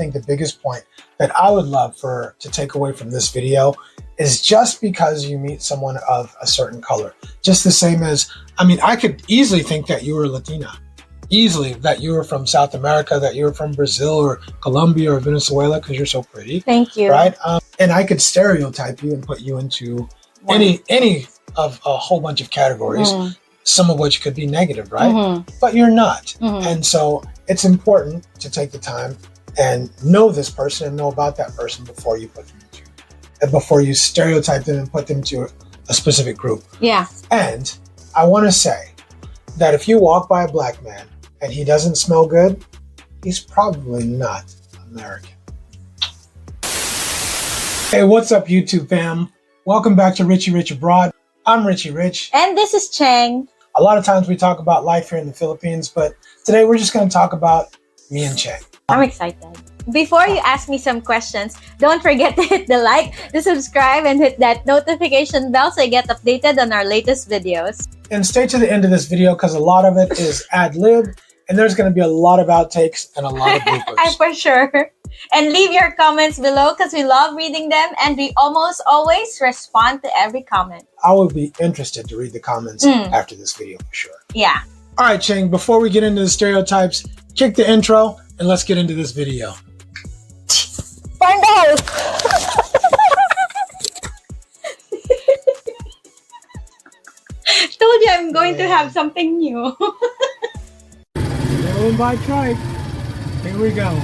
I think the biggest point that I would love to take away from this video is just because you meet someone of a certain color, just the same as, I mean, I could easily think that you were Latina, easily that you were from South America, that you were from Brazil or Colombia or Venezuela because you're so pretty. Thank you. Right? And I could stereotype you and put you into any of a whole bunch of categories, some of which could be negative, right? But you're not. And so it's important to take the time and know this person and know about that person before you put them into, and before you stereotype them and put them into a specific group. Yeah. And I want to say that if you walk by a black man and he doesn't smell good, he's probably not American. Hey, what's up, YouTube fam? Welcome back to Richie Rich Abroad. I'm Richie Rich. And this is Cheng. A lot of times we talk about life here in the Philippines, but today we're just going to talk about me and Cheng. I'm excited. Before you ask me some questions, don't forget to hit the like, to subscribe, and hit that notification bell so you get updated on our latest videos. And stay to the end of this video because a lot of it is ad-lib, and there's going to be a lot of outtakes and a lot of bloopers. For sure. And leave your comments below because we love reading them and we almost always respond to every comment. I would be interested to read the comments after this video for sure. Yeah. All right, Cheng, before we get into the stereotypes, kick the intro and let's get into this video. Find out! Told you I'm going to have something new. Rolling by trike. Here we go.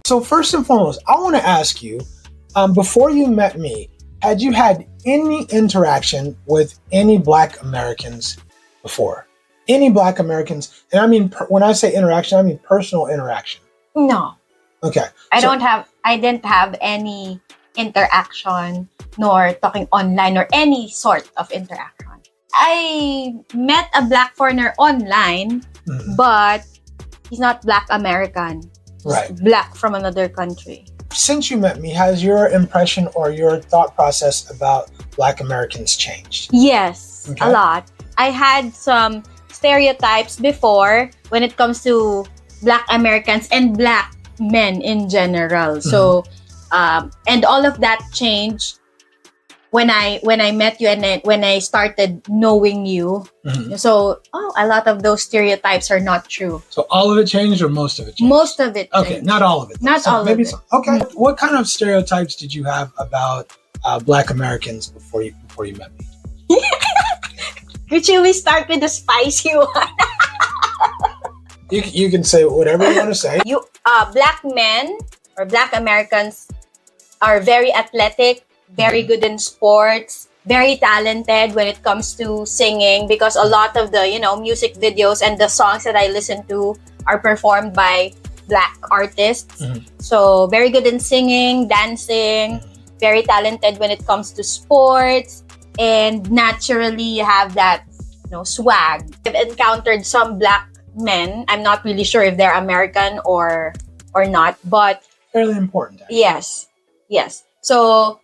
So first and foremost, I want to ask you, before you met me, had you had any interaction with any Black Americans before? Any Black Americans? And I mean, when I say interaction, I mean personal interaction. No. Okay. I didn't have any interaction nor talking online or any sort of interaction. I met a Black foreigner online, but he's not Black American. Right. Black from another country. Since you met me, has your impression or your thought process about Black Americans changed? Yes, Okay. a lot. I had some stereotypes before when it comes to Black Americans and Black men in general. So, and all of that changed when I met you and when I started knowing you. So, a lot of those stereotypes are not true. So all of it changed or most of it changed? Most of it Okay, changed. not all of it. Not all of it. Okay. What kind of stereotypes did you have about Black Americans before you met me? Richie, we start with the spicy one. You can say whatever you want to say. Black men or Black Americans are very athletic, very good in sports, very talented when it comes to singing, because a lot of the, music videos and the songs that I listen to are performed by Black artists. So very good in singing, dancing, very talented when it comes to sports, and naturally you have that, swag. I've encountered some Black men. I'm not really sure if they're American or not, but Fairly important. Actually. yes. So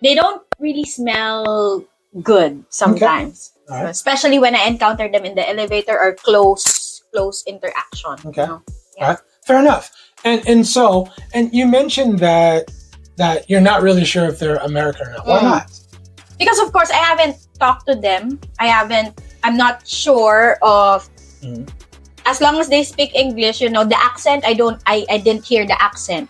they don't really smell good sometimes, Okay. All right. especially when I encounter them in the elevator or close interaction. Okay. Yeah. All right. Fair enough. And you mentioned that you're not really sure if they're American or not. Why not? Because of course I haven't talked to them. I'm not sure of, as long as they speak English, the accent, I didn't hear the accent.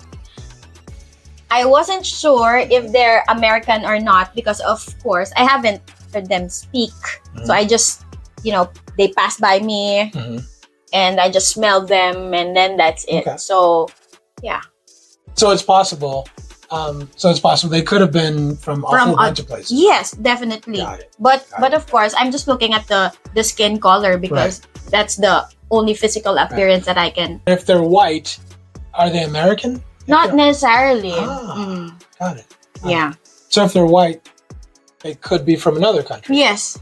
I wasn't sure if they're American or not because, of course, I haven't heard them speak. So I just, they passed by me and I just smelled them and then that's it. Okay. So, yeah. So it's possible. They could have been from a whole bunch of places. Yes, definitely. Got it. But of course, I'm just looking at the skin color because that's the only physical appearance that I can. If they're white, are they American? Not necessarily. Got it. Yeah. So if they're white, they could be from another country. Yes.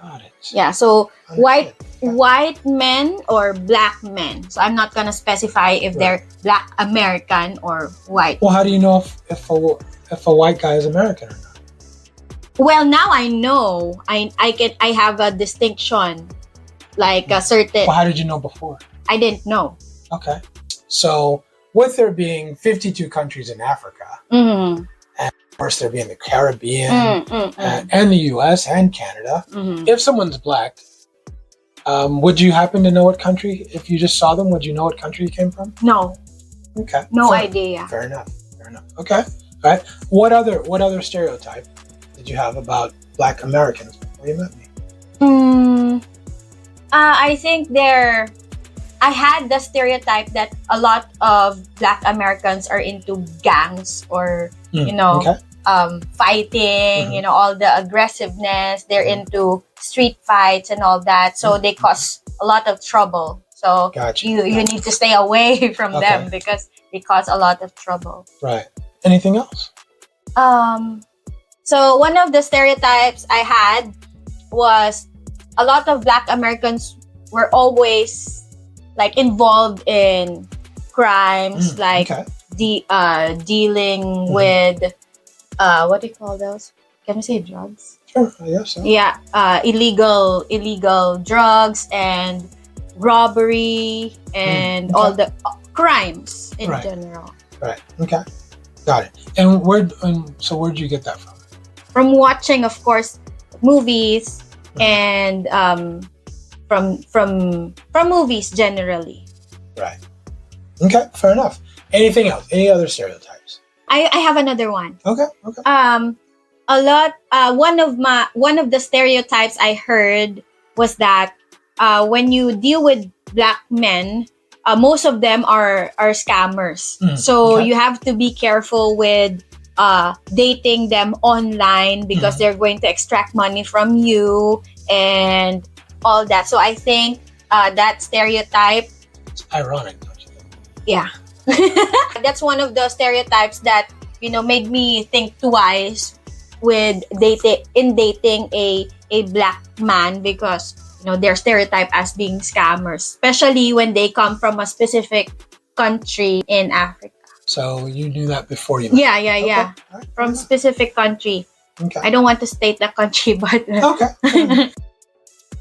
Got it. Yeah. So Understood. white men or Black men. So I'm not gonna specify if they're Black American or white. Well, how do you know if if a white guy is American or not? Well, now I know. I have a distinction, like a certain. Well, how did you know before? I didn't know. Okay. So with there being 52 countries in Africa, Mm-hmm. and of course there being the Caribbean, and the US and Canada, if someone's black, would you happen to know what country, if you just saw them, would you know what country you came from? No. Okay. No idea. Fair enough. Okay. All right. What other stereotype did you have about black Americans before you met me? I think I had the stereotype that a lot of black Americans are into gangs or, fighting, all the aggressiveness. They're into street fights and all that. So they cause a lot of trouble. So you need to stay away from them because they cause a lot of trouble. Right. Anything else? So one of the stereotypes I had was a lot of black Americans were always like involved in crimes, dealing with what do you call those? Can we say drugs? Sure, I guess so. Yeah, illegal drugs and robbery and all the crimes in general. Right. Okay. Got it. And where'd you get that from? From watching, of course, movies and from movies generally. Right. Okay. Fair enough. Anything else? Any other stereotypes? I have another one. Okay. One of the stereotypes I heard was that when you deal with black men, most of them are scammers. So you have to be careful with dating them online because they're going to extract money from you and all that. So I think that stereotype. It's ironic, don't you think? Yeah. That's one of the stereotypes that made me think twice with dating a black man because they're stereotyped as being scammers, especially when they come from a specific country in Africa. So you knew that before you met? Yeah. Right. From specific country. Okay. I don't want to state the country, but okay.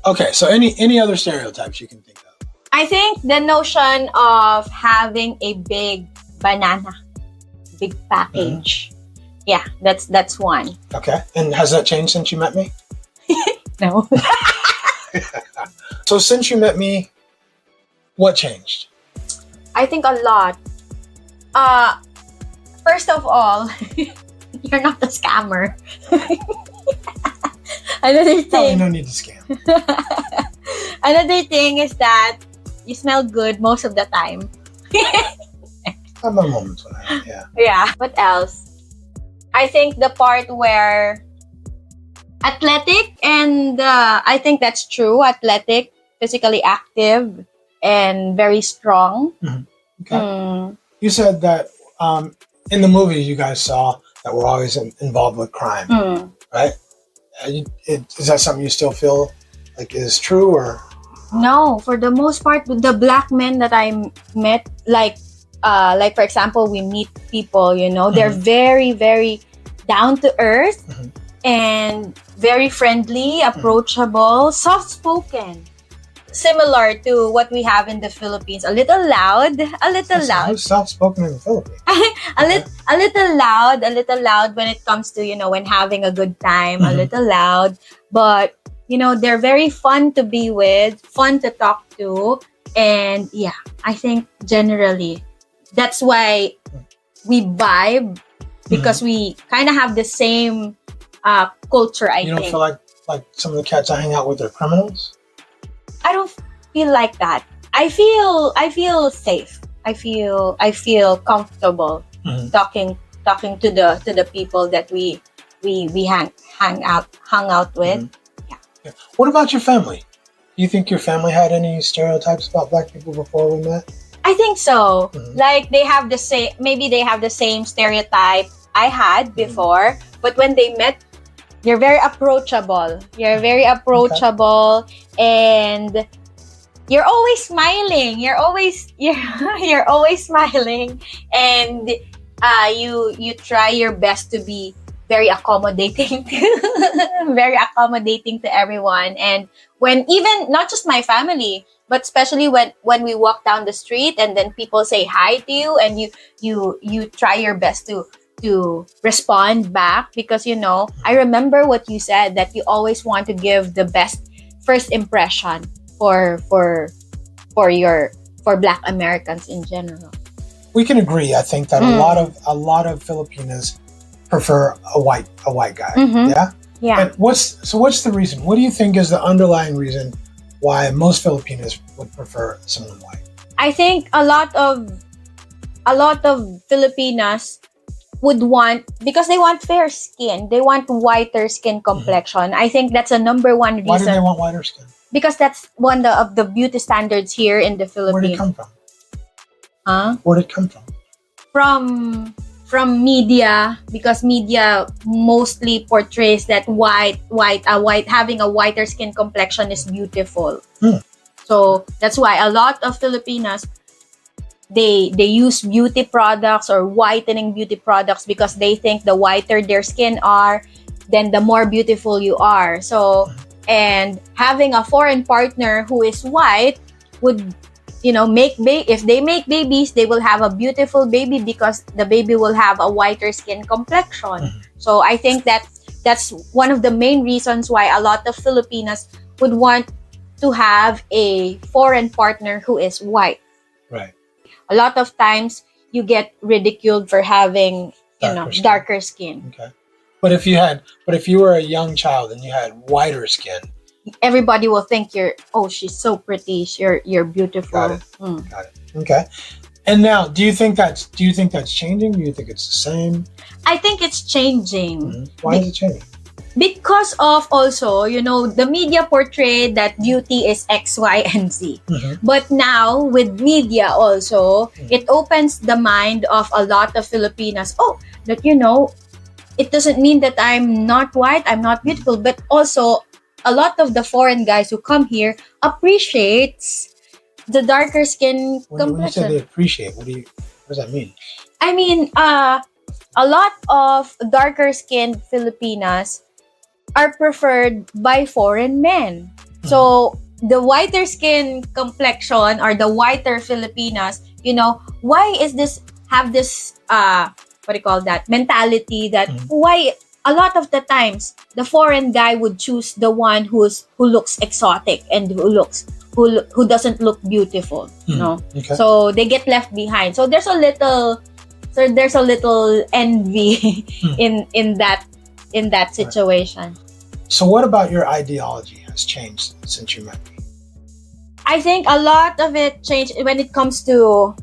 Okay. So any other stereotypes you can think of? I think the notion of having a big banana, big package. Yeah, that's one. Okay. And has that changed since you met me? No. So since you met me, what changed? I think a lot. First of all, you're not a scammer. Another thing. Probably no need to scam. Another thing is that you smell good most of the time. I have my moments when I am, yeah. Yeah. What else? I think the part where athletic and I think that's true. Athletic, physically active, and very strong. Okay. You said that in the movies you guys saw that we're always involved with crime, right? Is that something you still feel like is true, or? No, for the most part, the black men that I met, like for example, we meet people, they're very, very down to earth and very friendly, approachable, soft-spoken. Similar to what we have in the Philippines. A little loud. Who's soft-spoken in the Philippines? A little loud when it comes to, when having a good time. A little loud. But, they're very fun to be with, fun to talk to. And yeah, I think generally that's why we vibe, because we kind of have the same culture, I think. You don't feel like some of the cats I hang out with are criminals? I don't feel like that. I feel safe. I feel comfortable talking to the people that we hung out with. Yeah. What about your family? Do you think your family had any stereotypes about black people before we met? I think so. Like they have the same stereotype I had before, but when they met, you're very approachable. And you're always smiling. You're always smiling, and you try your best to be very accommodating, very accommodating to everyone. And when even not just my family, but especially when we walk down the street and then people say hi to you, and you try your best to respond back, because I remember what you said, that you always want to give the best first impression for Black Americans in general. We can agree, I think, that a lot of Filipinas prefer a white guy. Yeah. And what's the reason? What do you think is the underlying reason why most Filipinas would prefer someone white? I think a lot of Filipinas would want, because they want fair skin, they want whiter skin complexion. I think that's a number one reason. Why do they want whiter skin? Because that's one of the beauty standards here in the Philippines. Where did it come from? Huh? Where did it come from? From media, because media mostly portrays that having a whiter skin complexion is beautiful. So that's why a lot of Filipinas, they use beauty products or whitening beauty products, because they think the whiter their skin are, then the more beautiful you are. So, and having a foreign partner who is white would, if they make babies, they will have a beautiful baby because the baby will have a whiter skin complexion. So I think that's one of the main reasons why a lot of Filipinas would want to have a foreign partner who is white. Right. A lot of times you get ridiculed for having, darker skin. Okay. But if you were a young child and you had whiter skin, everybody will think she's so pretty, you're beautiful. Got it. Okay. And now, do you think that's changing? Do you think it's the same? I think it's changing. Why is it changing? Because of also, the media portrayed that beauty is X, Y, and Z. But now with media also, it opens the mind of a lot of Filipinas. That it doesn't mean that I'm not white, I'm not beautiful, but also a lot of the foreign guys who come here appreciates the darker skin complexion. When you say they appreciate, what does that mean? I mean, a lot of darker skinned Filipinas are preferred by foreign men. So the whiter skin complexion or the whiter Filipinas, why is this have this mentality that why a lot of the times the foreign guy would choose the one who looks exotic and who doesn't look beautiful, Okay. So they get left behind. So there's a little envy in that situation. So what about your ideology has changed since you met me? I think a lot of it changed when it comes to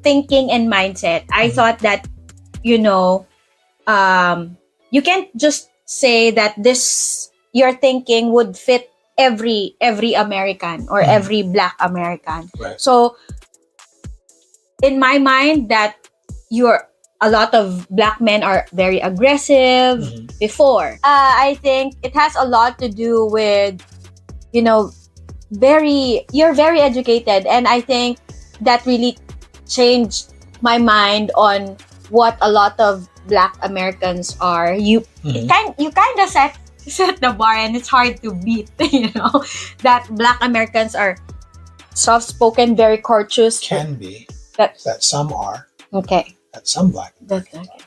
thinking and mindset. I thought that you can't just say that your thinking would fit every American or every Black American. Right. So in my mind, that a lot of Black men are very aggressive before. I think it has a lot to do with you're very educated, and I think that really changed my mind on what a lot of Black Americans are. You kind of set the bar, and it's hard to beat. That Black Americans are soft-spoken, very courteous. Can be that some are. Okay. That some Black Americans are.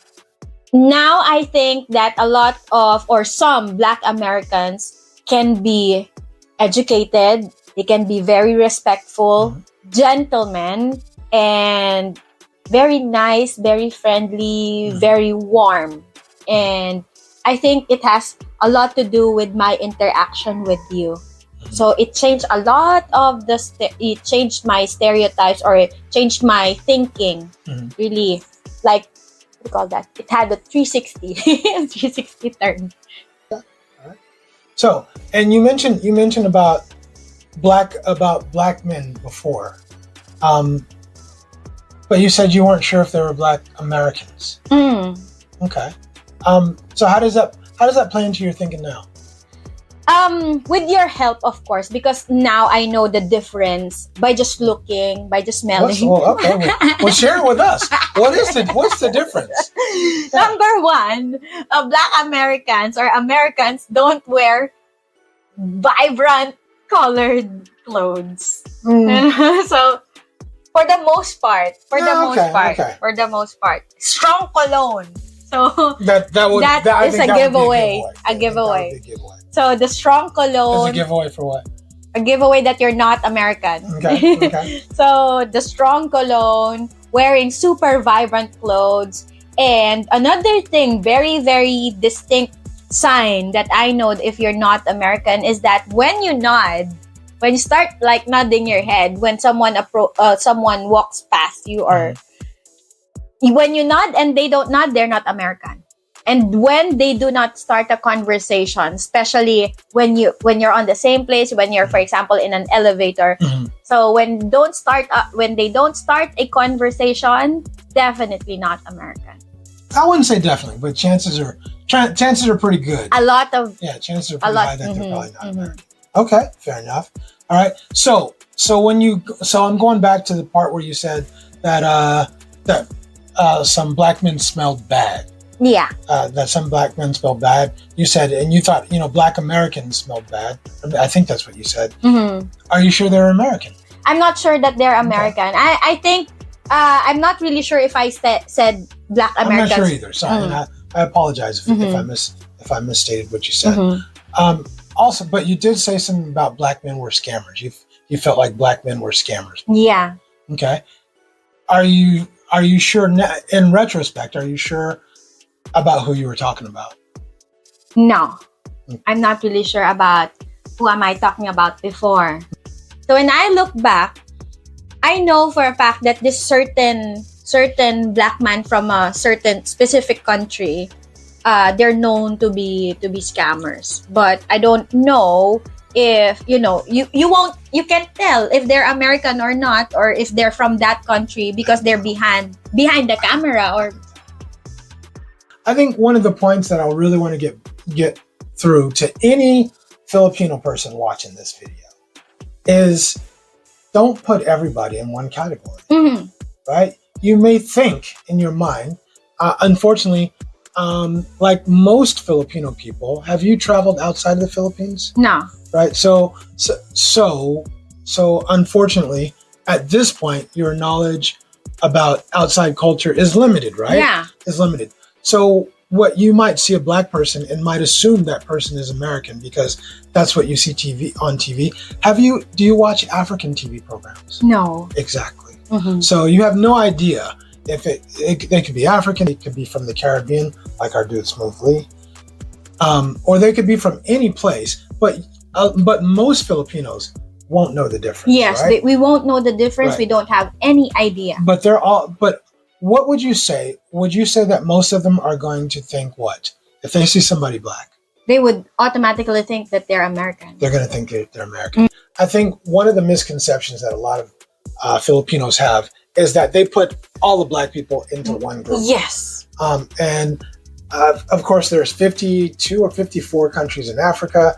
Now I think that a lot of or some Black Americans can be educated. They can be very respectful, gentlemen, and very nice, very friendly, very warm. And I think it has a lot to do with my interaction with you. So it changed a lot of it changed my stereotypes, or it changed my thinking. Really, like, what do you call that? It had a 360, 360 turn. All right. So, and you mentioned about Black men before. But you said you weren't sure if they were Black Americans. Okay. So how does that play into your thinking now? With your help, of course, because now I know the difference by just looking, by just smelling. Okay. Well, share it with us. What's the difference? Number one, Black Americans or Americans don't wear vibrant colored clothes. So, for the most part, strong cologne. So that is a giveaway. A giveaway. So the strong cologne. Is a giveaway for what? A giveaway that you're not American. Okay. So the strong cologne, wearing super vibrant clothes, and another thing, very, very distinct sign that I know if you're not American is that when you nod, when you start like nodding your head, when someone walks past you, or when you nod and they don't nod, they're not American. And when they do not start a conversation, especially when you're on the same place, when you're, for example, in an elevator. So when they don't start a conversation, definitely not American. I wouldn't say definitely, but chances are pretty good. Chances are pretty high that they're probably not American. Okay, fair enough. All right. So I'm going back to the part where you said that some black men smelled bad. Yeah. That some black men smelled bad. You said, and you thought, Black Americans smelled bad. I think that's what you said. Are you sure they're American? I'm not sure that they're American. Okay. I think I'm not really sure if I said Black Americans. I'm not sure either. Sorry, and I apologize if I misstated what you said. Also, but you did say something about black men were scammers. You felt like black men were scammers. Yeah. Okay. Are you sure? In retrospect, are you sure about who you were talking about? No, I'm not really sure about who am I talking about before. So when I look back, I know for a fact that this certain black man from a certain specific country, they're known to be scammers. But I don't know if you can't tell if they're American or not, or if they're from that country because they're behind the camera. Or I think one of the points that I really want to get through to any Filipino person watching this video is don't put everybody in one category. Right? You may think in your mind, unfortunately, like most Filipino people, have you traveled outside of the Philippines? No. Right. So unfortunately, at this point, your knowledge about outside culture is limited, right? Yeah. Is limited. So what you might see a black person and might assume that person is American because that's what you see on TV. Do you watch African TV programs? No. Exactly. So you have no idea if they could be African, they could be from the Caribbean, like our dude Smooth Lee, or they could be from any place. But most Filipinos won't know the difference. Yes, right? We won't know the difference. Right. We don't have any idea. But what would you say? Would you say that most of them are going to think what? If they see somebody black, they would automatically think that they're American. They're going to think they're American. I think one of the misconceptions that a lot of Filipinos have is that they put all the black people into one group. Yes. And of course, there's 52 or 54 countries in Africa.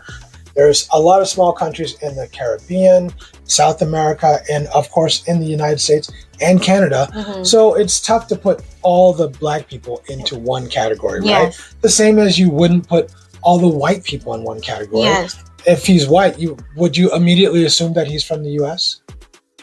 There's a lot of small countries in the Caribbean, South America, and of course in the United States and Canada. So it's tough to put all the black people into one category, right? The same as you wouldn't put all the white people in one category. Yes. If he's white, would you immediately assume that he's from the U.S.?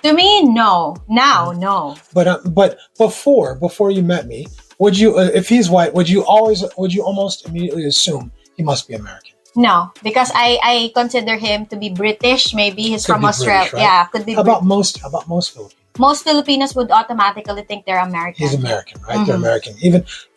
To me, no. Now, no. But before you met me, would you, if he's white, would you almost immediately assume he must be American? No, because I consider him to be British. Maybe he's from Australia. British, right? Yeah, could be. How about most Filipinos? Most Filipinos would automatically think they're American. He's American, right? They're American,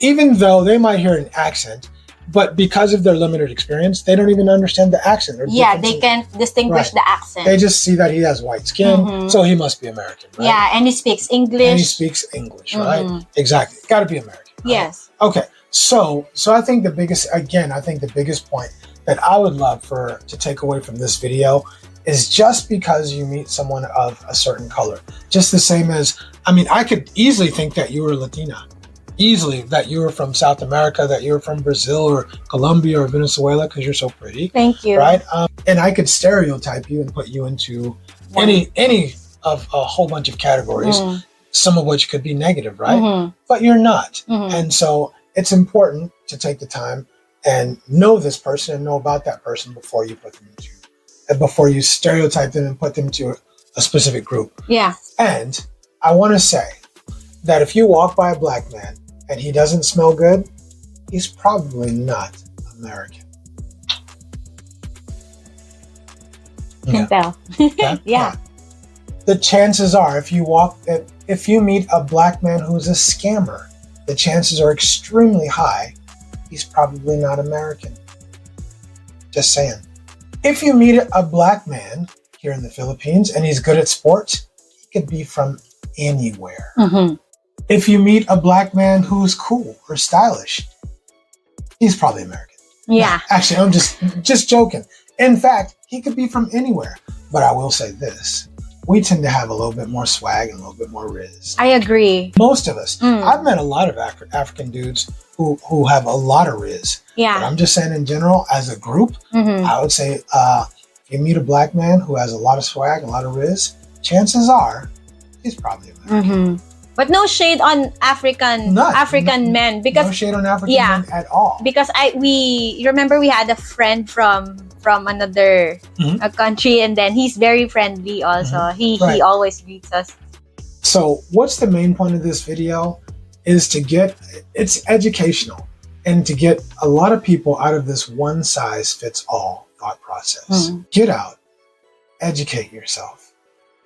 even though they might hear an accent, but because of their limited experience, they don't even understand the accent. Yeah, they can't distinguish the accent. They just see that he has white skin, so he must be American, right? Yeah, and he speaks English. Right? Exactly. Got to be American. Right? Yes. Okay. So I think the biggest point that I would love to take away from this video is just because you meet someone of a certain color, just the same as, I could easily think that you were Latina, easily that you were from South America, that you're from Brazil or Colombia or Venezuela because you're so pretty. Thank you. Right? And I could stereotype you and put you into any of a whole bunch of categories, some of which could be negative, right? But you're not. And so it's important to take the time and know this person and know about that person before you put them into, before you stereotype them and put them into a specific group. Yeah. And I want to say that if you walk by a black man and he doesn't smell good, he's probably not American. Can tell. Yeah. The chances are, if you meet a black man who's a scammer, the chances are extremely high he's probably not American. Just saying. If you meet a black man here in the Philippines and he's good at sports, he could be from anywhere. If you meet a black man who's cool or stylish, he's probably American. Yeah. No, actually, I'm just joking. In fact, he could be from anywhere. But I will say this. We tend to have a little bit more swag and a little bit more riz. I agree. Most of us. I've met a lot of African dudes who have a lot of riz. Yeah. But I'm just saying in general, as a group, I would say if you meet a black man who has a lot of swag, a lot of riz, chances are he's probably American. But no shade on African men, because no shade on African men at all. Because we remember we had a friend from another country, and then he's very friendly also. He always greets us. So what's the main point of this video is it's educational and to get a lot of people out of this one size fits all thought process. Get out, educate yourself,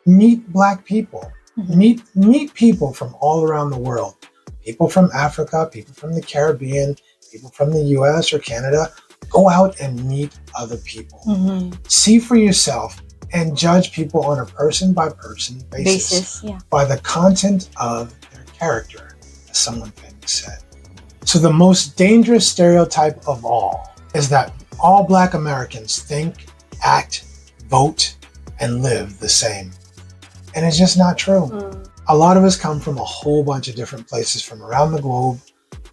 meet black people. Meet people from all around the world. People from Africa, people from the Caribbean, people from the US or Canada. Go out and meet other people. See for yourself and judge people on a person-by-person basis. By the content of their character, as someone famous said. So the most dangerous stereotype of all is that all Black Americans think, act, vote, and live the same. And it's just not true. A lot of us come from a whole bunch of different places from around the globe.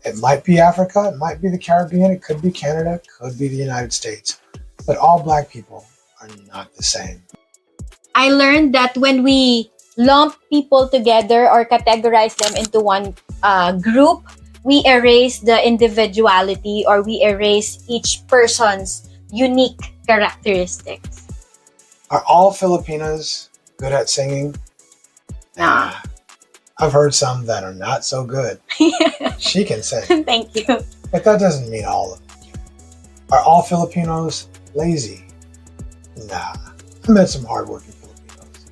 It might be Africa, it might be the Caribbean, it could be Canada, it could be the United States. But all Black people are not the same. I learned that when we lump people together or categorize them into one group, we erase the individuality, or we erase each person's unique characteristics. Are all Filipinas good at singing? Nah. I've heard some that are not so good. She can sing. Thank you. But that doesn't mean all of them can. Are all Filipinos lazy? Nah. I met some hardworking Filipinos.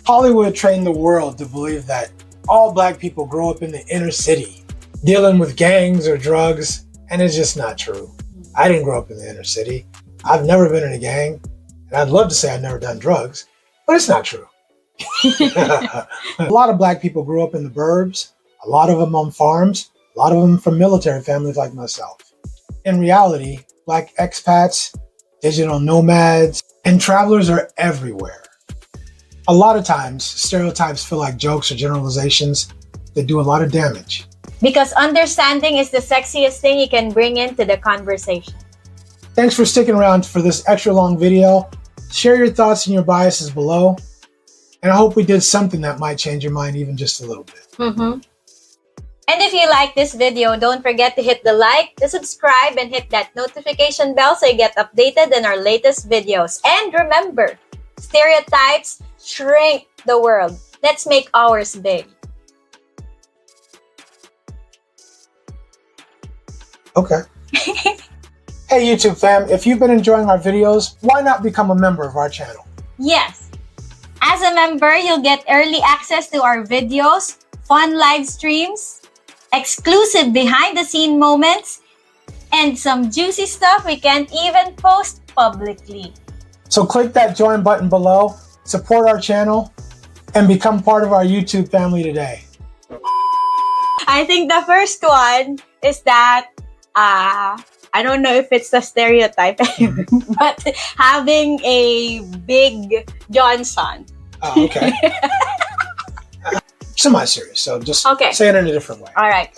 Hollywood trained the world to believe that all Black people grow up in the inner city, dealing with gangs or drugs, and it's just not true. I didn't grow up in the inner city. I've never been in a gang, and I'd love to say I've never done drugs, but it's not true. A lot of Black people grew up in the burbs, a lot of them on farms, a lot of them from military families like myself. In reality, Black expats, digital nomads, and travelers are everywhere. A lot of times, stereotypes feel like jokes or generalizations that do a lot of damage. Because understanding is the sexiest thing you can bring into the conversation. Thanks for sticking around for this extra long video. Share your thoughts and your biases below. And I hope we did something that might change your mind even just a little bit. And if you like this video, don't forget to hit the like, the subscribe, and hit that notification bell so you get updated on our latest videos. And remember, stereotypes shrink the world. Let's make ours big. Okay. Hey YouTube fam, if you've been enjoying our videos, why not become a member of our channel? Yes. As a member, you'll get early access to our videos, fun live streams, exclusive behind-the-scene moments, and some juicy stuff we can't even post publicly. So click that join button below, support our channel, and become part of our YouTube family today. I think the first one is that, I don't know if it's the stereotype, but having a big Johnson. Oh, okay. semi-serious. So just Okay. say it in a different way. All right.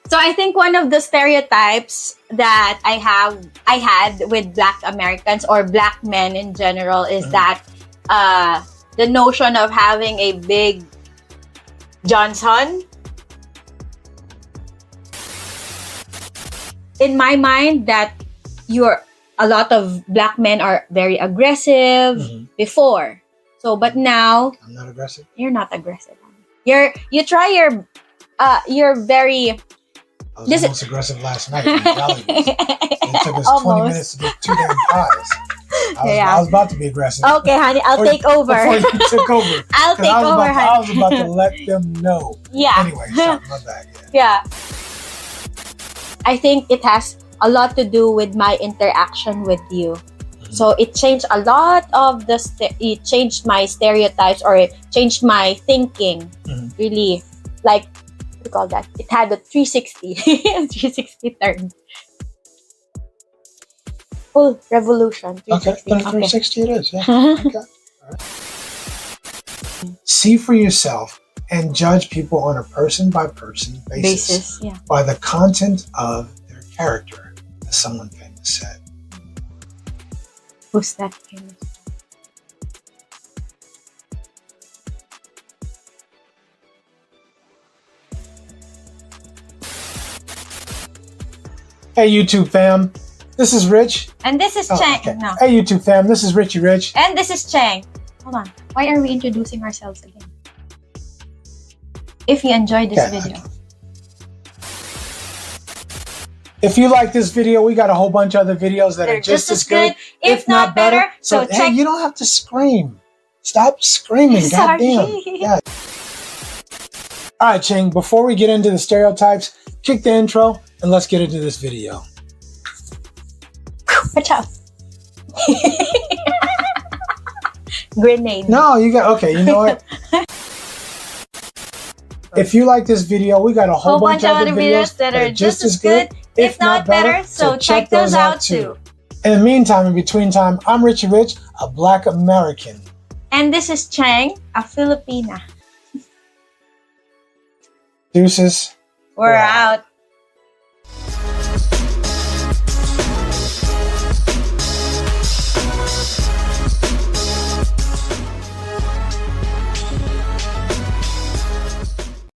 So I think one of the stereotypes that I had with Black Americans or Black men in general is that the notion of having a big Johnson. In my mind, that a lot of Black men are very aggressive before. So, but now I'm not aggressive. you're not aggressive. You're very. I was almost aggressive last night. It took us 20 minutes to get 2 damn pies. I was about to be aggressive. Okay, honey, I'll take over. Before you took over. I'll take over, honey. I was about to let them know. Yeah. Anyway, sorry, my bad. Yeah. I think it has a lot to do with my interaction with you. So it changed a lot of it changed my stereotypes, or it changed my thinking. Really, like, what do you call that? It had a 360, 360 turn. Full revolution. 360. Okay, 360 it is. Yeah. Okay. All right. See for yourself and judge people on a person-by-person basis by the content of their character, as someone famous said. Who's that famous? Hey, YouTube fam. This is Rich. And this is Cheng. Okay. No. Hey, YouTube fam. This is Richie Rich. And this is Cheng. Hold on. Why are we introducing ourselves again? If you enjoyed this video. If you like this video, we got a whole bunch of other videos that are just as good, if not better. So hey, you don't have to scream. Stop screaming. Goddamn. Yeah. All right, Cheng, before we get into the stereotypes, kick the intro and let's get into this video. Watch out. Grenade. No, you got, okay, you know what? If you like this video, we got a whole bunch of other videos that are just as good, if not better. So check those out too. In the meantime, in between time, I'm Richie Rich, a Black American. And this is Cheng, a Filipina. Deuces. We're out.